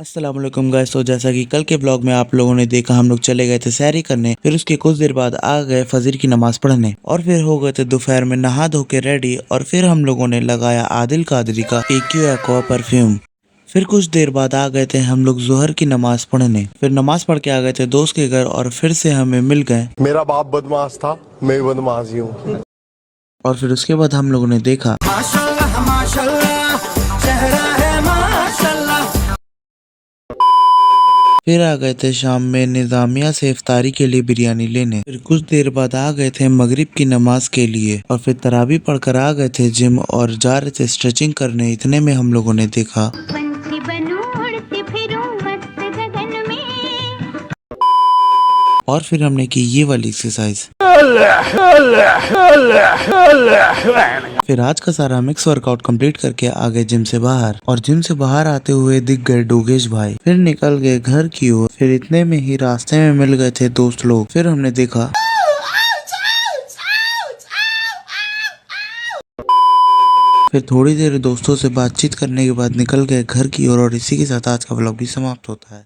अस्सलाम वालेकुम गाइस। तो जैसा कि कल के ब्लॉग में आप लोगों ने देखा, हम लोग चले गए थे सैरी करने। फिर उसके कुछ देर बाद आ गए फजर की नमाज पढ़ने और फिर हो गए थे दोपहर में नहा धो के रेडी। और फिर हम लोगों ने लगाया आदिल कादरी का एक्यू एक्वा परफ्यूम। फिर कुछ देर बाद आ गए थे हम लोग जोहर की नमाज पढ़ने। फिर नमाज पढ़ के आ गए थे दोस्त के घर और फिर से हमें मिल गए। मेरा बाप बदमाश था, मैं बदमाश ही हूँ। और फिर उसके बाद हम लोगों ने देखा माशाल्लाह माशाल्लाह, चेहरा है माशाल्लाह। फिर आ गए थे शाम में निजामिया से इफ्तारी के लिए बिरयानी लेने। फिर कुछ देर बाद आ गए थे मगरिब की नमाज के लिए और फिर तरावी पढ़कर आ गए थे जिम और जा रहे थे स्ट्रेचिंग करने। इतने में हम लोगों ने देखा पंछी बनूं उड़ती फिरूं मस्त गगन में। और फिर हमने की ये वाली एक्सरसाइज। फिर आज का सारा मिक्स वर्कआउट कंप्लीट करके आ गए जिम से बाहर। और जिम से बाहर आते हुए दिख गए डोगेश भाई। फिर निकल गए घर की ओर। फिर इतने में ही रास्ते में मिल गए थे दोस्त लोग। फिर हमने देखा फिर थोड़ी देर दोस्तों से बातचीत करने के बाद निकल गए घर की ओर। और इसी के साथ आज का व्लॉग भी समाप्त होता है।